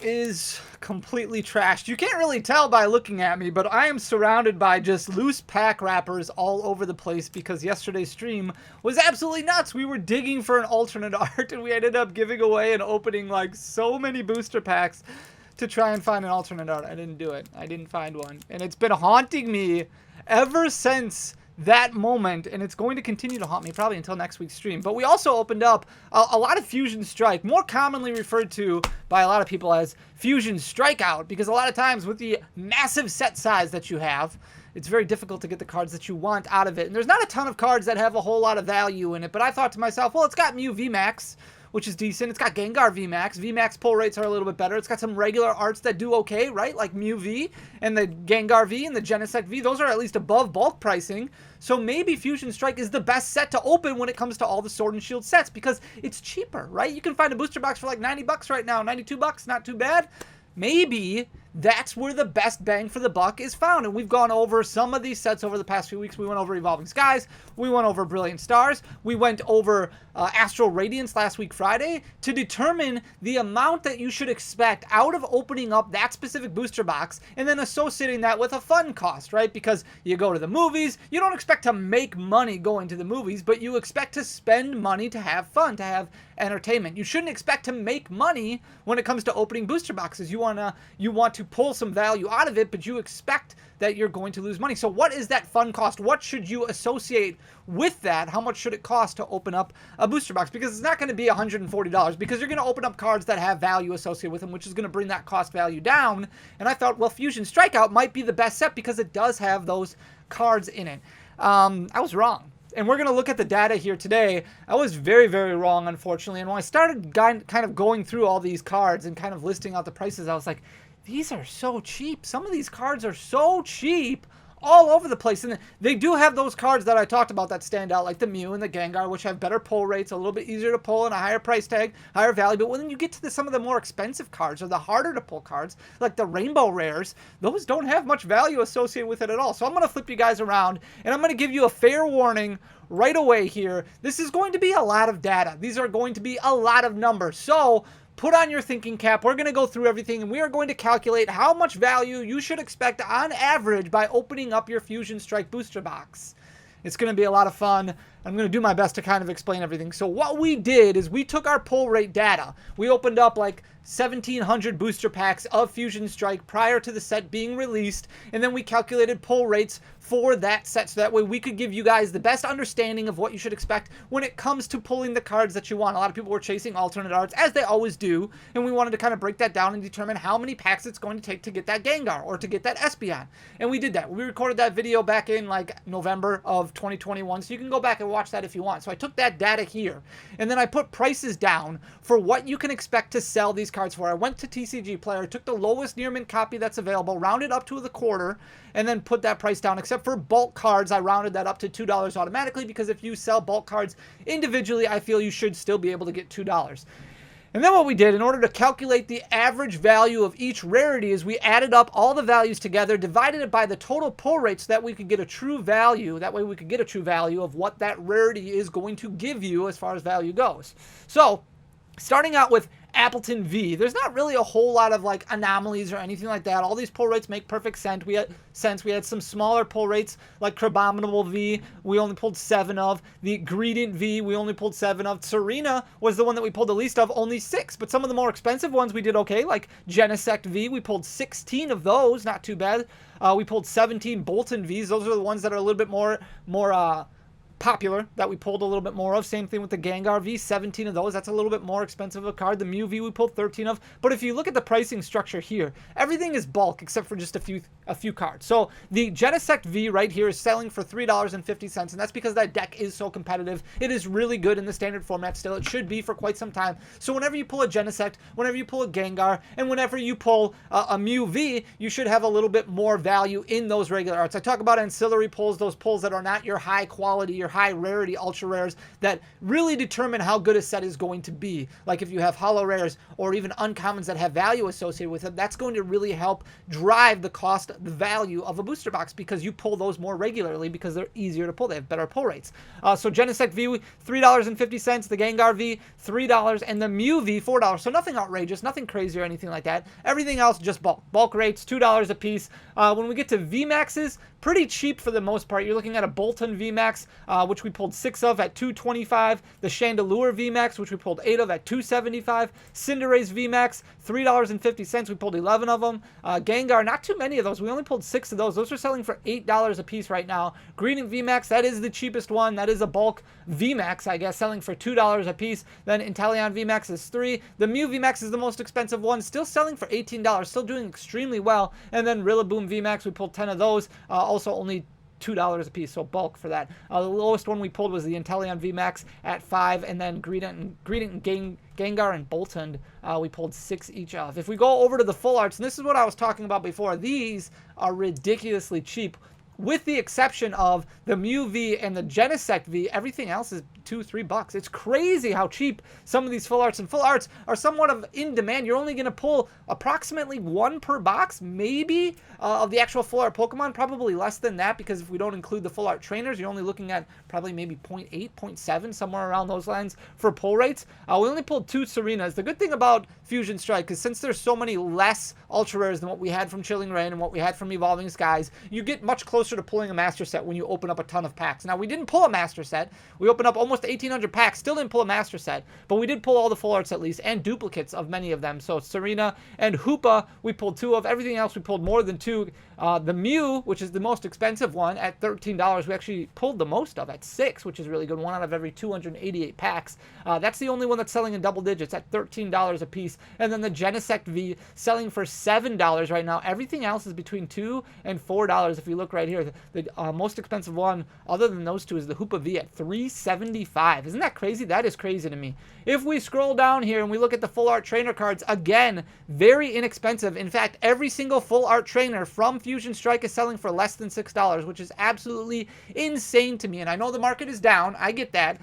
is completely trashed. You can't really tell by looking at me, but I am surrounded by just loose pack wrappers all over the place because yesterday's stream was absolutely nuts. We were digging for an alternate art and we ended up giving away and opening like so many booster packs to try and find an alternate art. I didn't do it. I didn't find one. And it's been haunting me ever since that moment, and it's going to continue to haunt me probably until next week's stream. But we also opened up a lot of Fusion Strike, more commonly referred to by a lot of people as Fusion Strikeout, because a lot of times with the massive set size that you have, it's very difficult to get the cards that you want out of it. And there's not a ton of cards that have a whole lot of value in it, but I thought to myself, well, it's got Mew VMAX, which is decent. It's got Gengar VMAX. VMAX pull rates are a little bit better. It's got some regular arts that do okay, right? Like Mew V and the Gengar V and the Genesect V. Those are at least above bulk pricing. So maybe Fusion Strike is the best set to open when it comes to all the Sword and Shield sets because it's cheaper, right? You can find a booster box for like 90 bucks right now. 92 bucks, not too bad. Maybe that's where the best bang for the buck is found. And we've gone over some of these sets over the past few weeks. We went over Evolving Skies. We went over Brilliant Stars. We went over Astral Radiance last week Friday to determine the amount that you should expect out of opening up that specific booster box and then associating that with a fun cost, right? Because you go to the movies, you don't expect to make money going to the movies, but you expect to spend money to have fun, to have entertainment. You shouldn't expect to make money when it comes to opening booster boxes. You want to pull some value out of it, but you expect that you're going to lose money. So what is that fun cost? What should you associate with that? How much should it cost to open up a booster box? Because it's not going to be $140 because you're going to open up cards that have value associated with them, which is going to bring that cost value down. And I thought, well, Fusion Strikeout might be the best set because it does have those cards in it. I was wrong. And we're going to look at the data here today. I was very, very wrong, unfortunately. And when I started kind of going through all these cards and kind of listing out the prices, I was like, these are so cheap. Some of these cards are so cheap all over the place. And they do have those cards that I talked about that stand out, like the Mew and the Gengar, which have better pull rates, a little bit easier to pull and a higher price tag, higher value. But when you get to some of the more expensive cards or the harder to pull cards, like the Rainbow Rares, those don't have much value associated with it at all. So I'm going to flip you guys around, and I'm going to give you a fair warning right away here. This is going to be a lot of data. These are going to be a lot of numbers. So put on your thinking cap. We're going to go through everything, and we are going to calculate how much value you should expect on average by opening up your Fusion Strike booster box. It's going to be a lot of fun. I'm going to do my best to kind of explain everything. So what we did is we took our pull rate data. We opened up like 1,700 booster packs of Fusion Strike prior to the set being released, and then we calculated pull rates for that set so that way we could give you guys the best understanding of what you should expect when it comes to pulling the cards that you want. A lot of people were chasing alternate arts, as they always do, and we wanted to kind of break that down and determine how many packs it's going to take to get that Gengar or to get that Espeon. And we did that. We recorded that video back in like November of 2021, so you can go back and watch that if you want. So I took that data here, and then I put prices down for what you can expect to sell these cards for. I went to TCG Player, took the lowest near mint copy that's available, rounded up to the quarter, and then put that price down. Except for bulk cards, I rounded that up to $2 automatically, because if you sell bulk cards individually, I feel you should still be able to get $2. And then what we did in order to calculate the average value of each rarity is we added up all the values together, divided it by the total pull rate so that we could get a true value. That way we could get a true value of what that rarity is going to give you as far as value goes. So starting out with Appleton V, there's not really a whole lot of like anomalies or anything like that. All these pull rates make perfect sense. We had some smaller pull rates like Crabominable V, we only pulled 7 of. The Greedent V, we only pulled 7 of. Serena was the one that we pulled the least of, only 6. But some of the more expensive ones we did okay, like Genesect V, we pulled 16 of those, not too bad. We pulled 17 Bolton Vs. Those are the ones that are a little bit more popular, that we pulled a little bit more of. Same thing with the Gengar V, 17 of those. That's a little bit more expensive of a card. The Mew V we pulled 13 of. But if you look at the pricing structure here, everything is bulk except for just a few cards. So the Genesect V right here is selling for $3.50, and that's because that deck is so competitive. It is really good in the standard format still. It should be for quite some time. So whenever you pull a Genesect, whenever you pull a Gengar, and whenever you pull a Mew V, you should have a little bit more value in those regular arts. I talk about ancillary pulls, those pulls that are not your high quality, your high rarity ultra rares that really determine how good a set is going to be. Like if you have holo rares or even uncommons that have value associated with them, that's going to really help drive the cost, the value of a booster box, because you pull those more regularly because they're easier to pull. They have better pull rates. So Genesect V, $3.50, the Gengar V, $3, and the Mew V, $4. So nothing outrageous, nothing crazy or anything like that. Everything else just bulk. Bulk rates, $2 a piece. When we get to VMAXs, pretty cheap for the most part. You're looking at a Bolton VMAX, which we pulled 6 of at $2.25. The Chandelure VMAX, which we pulled 8 of at $2.75. Cinderace VMAX, $3.50. We pulled 11 of them. Gengar, not too many of those. We only pulled 6 of those. Those are selling for $8 a piece right now. Greedent VMAX, that is the cheapest one. That is a bulk VMAX, I guess, selling for $2 a piece. Then Inteleon VMAX is $3. The Mew VMAX is the most expensive one, still selling for $18, still doing extremely well. And then Rillaboom VMAX, we pulled 10 of those, also only $2 a piece, so bulk for that. The lowest one we pulled was the Inteleon VMAX at $5, and then Greedent and Gengar and Bolton, we pulled 6 each of. If we go over to the full arts, and this is what I was talking about before, these are ridiculously cheap. With the exception of the Mew V and the Genesect V, everything else is $2-3. It's crazy how cheap some of these full arts, and full arts are somewhat of in demand. You're only going to pull approximately 1 per box, maybe, of the actual full art Pokemon. Probably less than that, because if we don't include the full art trainers, you're only looking at probably maybe 0.8, 0.7, somewhere around those lines for pull rates. We only pulled 2 Serenas. The good thing about Fusion Strike is since there's so many less ultra rares than what we had from Chilling Reign and what we had from Evolving Skies, you get much closer to pulling a master set when you open up a ton of packs. Now, we didn't pull a master set. We opened up almost 1,800 packs, still didn't pull a master set, but we did pull all the full arts at least, and duplicates of many of them. So Serena and Hoopa, we pulled 2 of. Everything else, we pulled more than 2. The Mew, which is the most expensive one, at $13, we actually pulled the most of at 6, which is really good. 1 out of every 288 packs. That's the only one that's selling in double digits at $13 a piece. And then the Genesect V selling for $7 right now. Everything else is between $2 and $4. If you look right here, the most expensive one other than those 2 is the Hoopa V at $3.75. Isn't that crazy? That is crazy to me. If we scroll down here and we look at the full art trainer cards, again, very inexpensive. In fact, every single full art trainer from Fusion Strike is selling for less than $6, which is absolutely insane to me. And I know the market is down, I get that,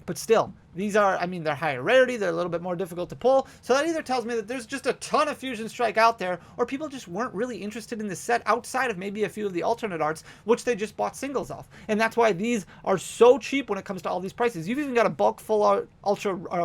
but still, these are, I mean, they're higher rarity, they're a little bit more difficult to pull, so that either tells me that there's just a ton of Fusion Strike out there, or people just weren't really interested in this set outside of maybe a few of the alternate arts, which they just bought singles of. And that's why these are so cheap when it comes to all these prices. You've even got a bulk full art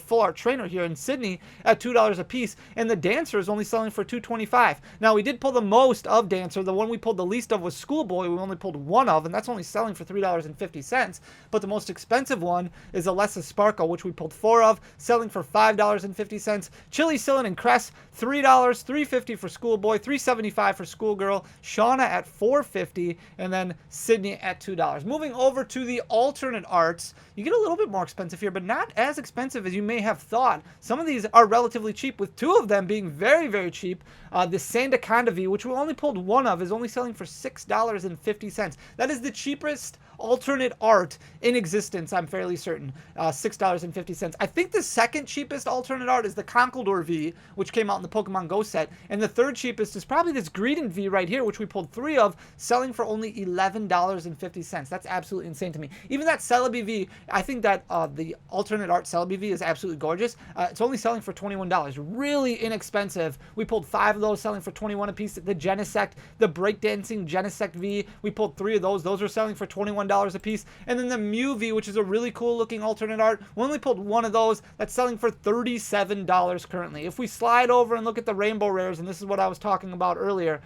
full art trainer here in Sydney at $2 a piece, and the Dancer is only selling for $2.25. Now, we did pull the most of Dancer. The one we pulled the least of was Schoolboy. We only pulled 1 of, and that's only selling for $3.50. But the most expensive one is Alessa Sparkle, which we pulled 4 of, selling for $5.50. Chili Cillin and Cress, $3, $3.50 for Schoolboy, $3.75 for Schoolgirl, Shauna at $4.50, and then Sydney at $2. Moving over to the alternate arts, you get a little bit more expensive here, but not as expensive as you may have thought. Some of these are relatively cheap, with 2 of them being very, very cheap. The Sandaconda V, which we only pulled 1 of, is only selling for $6.50. That is the cheapest alternate art in existence, I'm fairly certain. $6.50. I think the second cheapest alternate art is the Conkeldurr V, which came out in the Pokemon Go set, and the third cheapest is probably this Greedent V right here, which we pulled 3 of, selling for only $11.50. That's absolutely insane to me. Even that Celebi V, I think that the alternate art Celebi V is absolutely gorgeous. It's only selling for $21. Really inexpensive. We pulled 5 of those, selling for $21 a piece. The Genesect, the Breakdancing Genesect V, we pulled 3 of those. Those are selling for $21 a piece. And then the Mew V, which is a really cool looking alternate art, we only pulled 1 of those. That's selling for $37 currently. If we slide over and look at the Rainbow Rares, and this is what I was talking about earlier,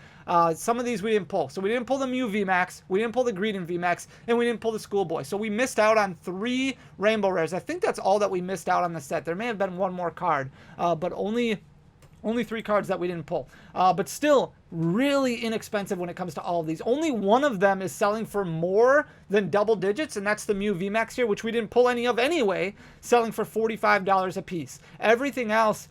some of these we didn't pull. So we didn't pull the Mew VMAX, we didn't pull the Greedent VMAX, and we didn't pull the Schoolboy. So we missed out on 3 Rainbow Rares. I think that's all that we missed out on the set. There may have been 1 more card, but only 3 cards that we didn't pull. But still, really inexpensive when it comes to all of these. Only 1 of them is selling for more than double digits, and that's the Mew VMAX here, which we didn't pull any of anyway, selling for $45 a piece. Everything else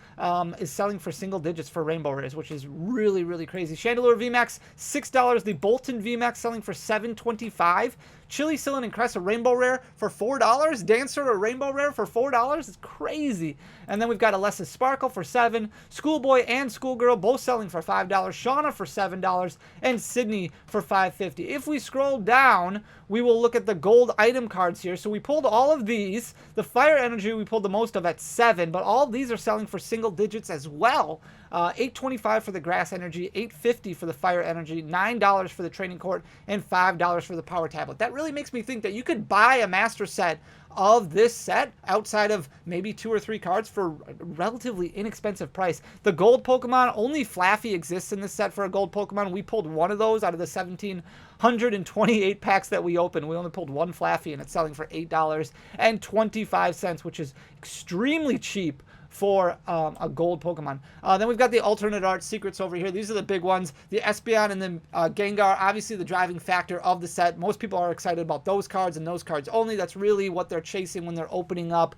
is selling for single digits for Rainbow Rares, which is really, really crazy. Chandelure VMAX, $6. The Bolton VMAX selling for $7.25. Chili Cillin and Cress, a Rainbow Rare for $4. Dancer, a Rainbow Rare for $4. It's crazy. And then we've got Alessa Sparkle for $7. Schoolboy and Schoolgirl both selling for $5. Shauna Shauna for $7, and Sydney for $5.50. If we scroll down, we will look at the gold item cards here. So we pulled all of these. The Fire Energy we pulled the most of at 7, but all of these are selling for single digits as well. $8.25 for the Grass Energy, $8.50 for the Fire Energy, $9 for the Training Court, and $5 for the Power Tablet. That really makes me think that you could buy a master set of this set outside of maybe 2 or 3 cards for a relatively inexpensive price. The gold Pokemon, only Flaffy exists in this set for a gold Pokemon. We pulled one of those out of the 1,728 packs that we opened. We only pulled one Flaffy, and it's selling for $8.25, which is extremely cheap for a gold Pokemon. Then we've got the alternate art secrets over here. These are the big ones. The Espeon and the Gengar, obviously the driving factor of the set. Most people are excited about those cards and those cards only. That's really what they're chasing when they're opening up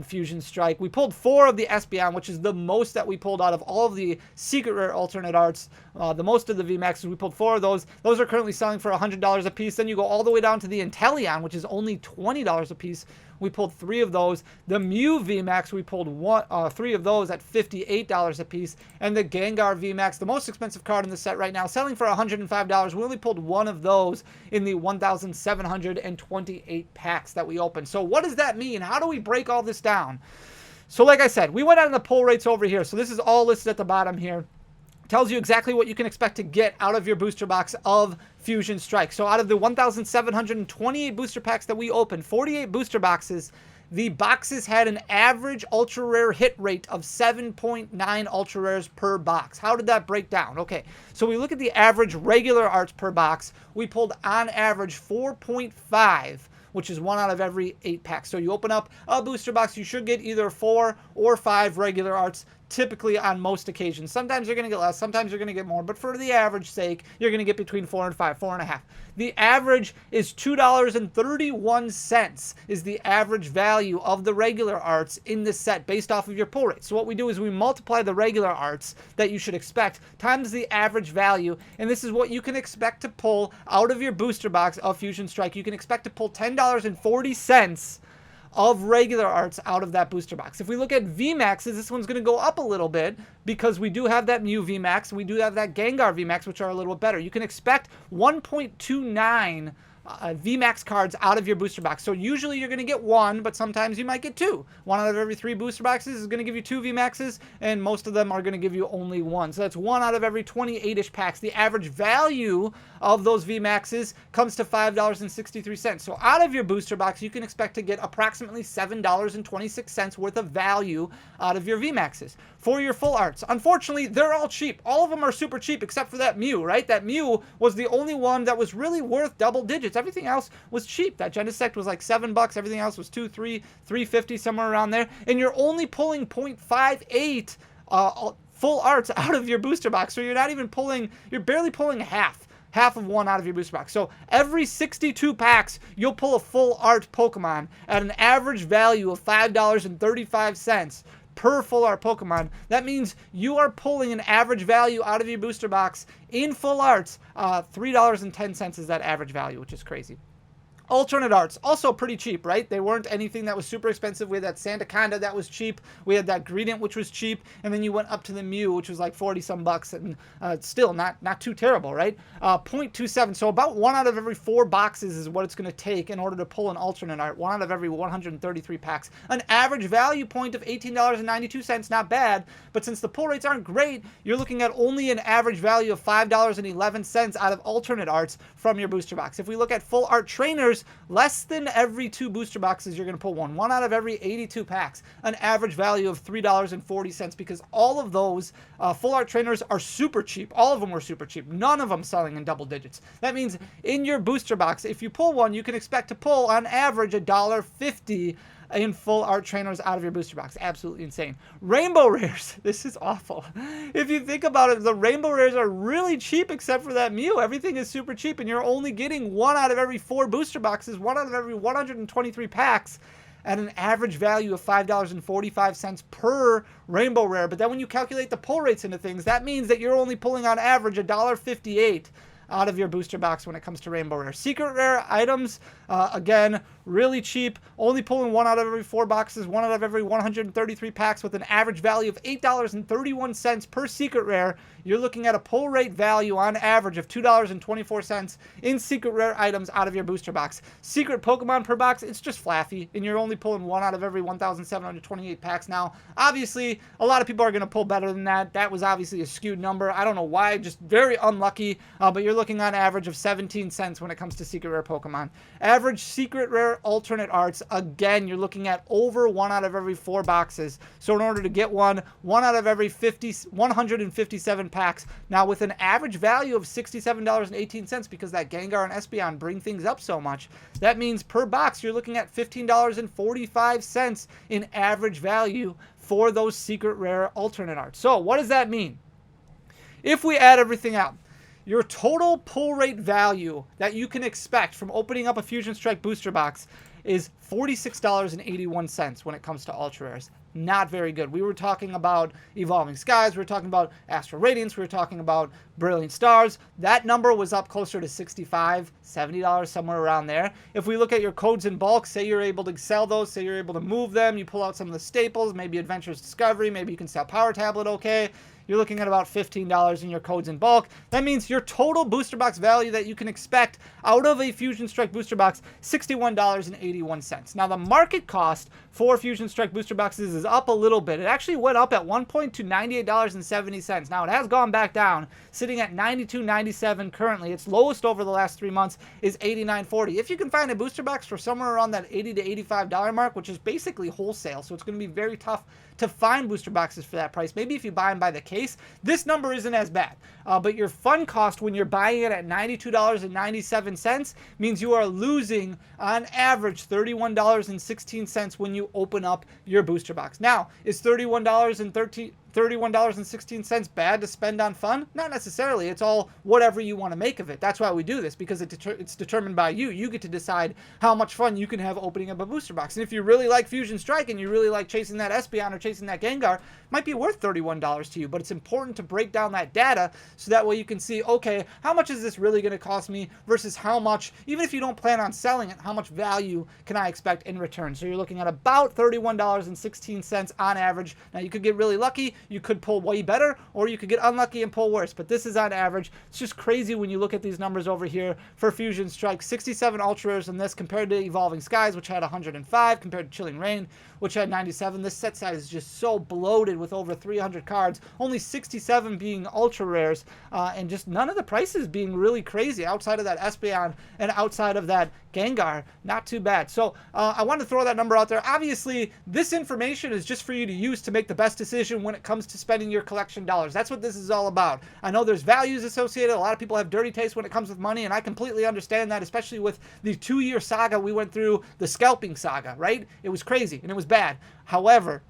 Fusion Strike. We pulled 4 of the Espeon, which is the most that we pulled out of all of the secret rare alternate arts. The most of the VMAXs, we pulled 4 of those. Those are currently selling for $100 a piece. Then you go all the way down to the Inteleon, which is only $20 a piece. We pulled 3 of those. The Mew VMAX, we pulled 3 of those at $58 a piece. And the Gengar VMAX, the most expensive card in the set right now, selling for $105. We only pulled 1 of those in the 1,728 packs that we opened. So what does that mean? How do we break all this down? So like I said, we went out on the pull rates over here. So this is all listed at the bottom here. Tells you exactly what you can expect to get out of your booster box of Fusion Strike. So out of the 1,728 booster packs that we opened, 48 booster boxes, the boxes had an average ultra rare hit rate of 7.9 ultra rares per box. How did that break down? Okay, so we look at the average regular arts per box. We pulled on average 4.5, which is 1 out of every 8 packs. So you open up a booster box, you should get either 4 or 5 regular arts, typically on most occasions. Sometimes you're going to get less, sometimes you're going to get more, but for the average sake, you're going to get between 4 and 5, 4.5. The average is $2.31 is the average value of the regular arts in this set based off of your pull rate. So what we do is we multiply the regular arts that you should expect times the average value, and this is what you can expect to pull out of your booster box of Fusion Strike. You can expect to pull $10.40 of regular arts out of that booster box. If we look at VMAXs, this one's going to go up a little bit because we do have that Mew VMAX, we do have that Gengar VMAX, which are a little bit better. You can expect 1.29 VMAX cards out of your booster box. So usually you're going to get 1, but sometimes you might get 2. 1 out of every 3 booster boxes is going to give you 2 VMAXs, and most of them are going to give you only 1. So that's 1 out of every 28-ish packs. The average value of those VMAXs comes to $5.63. So out of your booster box, you can expect to get approximately $7.26 worth of value out of your VMAXs. For your full arts, unfortunately, they're all cheap. All of them are super cheap except for that Mew, right? That Mew was the only one that was really worth double digits. Everything else was cheap. That Genesect was like $7. Everything else was $2, $3, $3.50, somewhere around there. And you're only pulling 0.58 full arts out of your booster box. So you're not even pulling, you're barely pulling half of 1 out of your booster box. So every 62 packs, you'll pull a full art Pokemon at an average value of $5.35 per full art Pokemon. That means you are pulling an average value out of your booster box in full arts. $3.10 is that average value, which is crazy. Alternate arts, also pretty cheap, right? They weren't anything that was super expensive. We had that Sandaconda that was cheap. We had that Greedent, which was cheap. And then you went up to the Mew, which was like 40-some bucks. And still not too terrible, right? 0.27. So about 1 out of every 4 boxes is what it's going to take in order to pull an alternate art. 1 out of every 133 packs. An average value point of $18.92. Not bad. But since the pull rates aren't great, you're looking at only an average value of $5.11 out of alternate arts from your booster box. If we look at full art trainers, less than every 2 booster boxes you're going to pull 1 out of every 82 packs, an average value of $3.40, because all of those full art trainers are super cheap. All of them were super cheap. None of them selling in double digits. That means in your booster box, if you pull 1, you can expect to pull on average $1.50 in full art trainers out of your booster box. Absolutely insane. Rainbow rares. This is awful. If you think about it, the rainbow rares are really cheap except for that Mew. Everything is super cheap, and you're only getting 1 out of every 4 booster boxes, 1 out of every 123 packs at an average value of $5.45 per rainbow rare. But then when you calculate the pull rates into things, that means that you're only pulling on average $1.58 out of your booster box when it comes to rainbow rare. Secret rare items, again, really cheap, only pulling 1 out of every 4 boxes, 1 out of every 133 packs with an average value of $8.31 per secret rare. You're looking at a pull rate value on average of $2.24 in secret rare items out of your booster box. Secret Pokemon per box, it's just flaffy, and you're only pulling 1 out of every 1,728 packs now. Obviously, a lot of people are going to pull better than that. That was obviously a skewed number. I don't know why, just very unlucky, but you're looking on average of 17 cents when it comes to secret rare Pokemon. Average secret rare alternate arts, again, you're looking at over 1 out of every 4 boxes. So in order to get 1 out of every 157 packs. Now with an average value of $67.18, because that Gengar and Espeon bring things up so much, that means per box you're looking at $15.45 in average value for those secret rare alternate arts. So what does that mean? If we add everything up, your total pull rate value that you can expect from opening up a Fusion Strike booster box is $46.81 when it comes to ultra rares. Not very good. We were talking about Evolving Skies, we were talking about Astral Radiance, we were talking about Brilliant Stars. That number was up closer to $65, $70, somewhere around there. If we look at your codes in bulk, say you're able to sell those, say you're able to move them, you pull out some of the staples, maybe Adventurous Discovery, maybe you can sell Power Tablet okay. You're looking at about $15 in your codes in bulk. That means your total booster box value that you can expect out of a Fusion Strike booster box, $61.81. Now, the market cost for Fusion Strike booster boxes is up a little bit. It actually went up at one point to $98.70. Now, it has gone back down, sitting at $92.97 currently. Its lowest over the last 3 months is $89.40. If you can find a booster box for somewhere around that $80 to $85 mark, which is basically wholesale, so it's going to be very tough to find booster boxes for that price. Maybe if you buy them by the case, this number isn't as bad. But your fun cost when you're buying it at $92.97 means you are losing on average $31.16 when you open up your booster box. Now, is $31.16 bad to spend on fun? Not necessarily. It's all whatever you want to make of it. That's why we do this, because it's determined by you. You get to decide how much fun you can have opening up a booster box. And if you really like Fusion Strike and you really like chasing that Espeon or chasing that Gengar, it might be worth $31 to you. But it's important to break down that data so that way you can see, okay, how much is this really going to cost me versus how much, even if you don't plan on selling it, how much value can I expect in return? So you're looking at about $31.16 on average. Now, you could get really lucky. You could pull way better, or you could get unlucky and pull worse, but this is on average. It's just crazy when you look at these numbers over here for Fusion Strike. 67 ultra rares in this compared to Evolving Skies, which had 105, compared to Chilling Reign, which had 97. This set size is just so bloated with over 300 cards, only 67 being ultra rares, and just none of the prices being really crazy outside of that Espeon and outside of that Gengar. Not too bad. So I want to throw that number out there. Obviously, this information is just for you to use to make the best decision when it comes to spending your collection dollars. That's what this is all about. I know there's values associated. A lot of people have dirty taste when it comes with money, and I completely understand that, especially with the 2-year saga we went through, the scalping saga, right? It was crazy, and it was bad. However,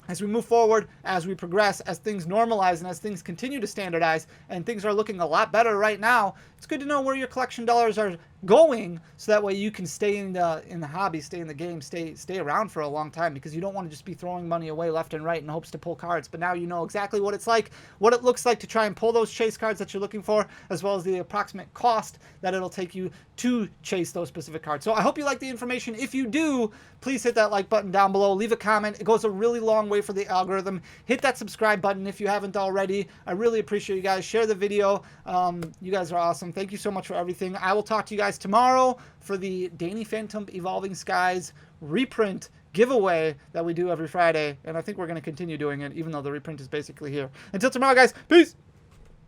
as we move forward, as we progress, as things normalize, and as things continue to standardize, and things are looking a lot better right now, it's good to know where your collection dollars are going, so that way you can stay in the hobby, stay in the game, stay around for a long time, because you don't want to just be throwing money away left and right in hopes to pull cards. But now you know exactly what it's like, what it looks like to try and pull those chase cards that you're looking for, as well as the approximate cost that it'll take you to chase those specific cards. So I hope you like the information. If you do, please hit that like button down below, leave a comment. It goes a really long way for the algorithm. Hit that subscribe button if you haven't already. I really appreciate you guys. Share the video. You guys are awesome. Thank you so much for everything. I will talk to you guys tomorrow for the Danny Phantump Evolving Skies reprint giveaway that we do every Friday, and I think we're going to continue doing it even though the reprint is basically here. Until tomorrow, guys, peace!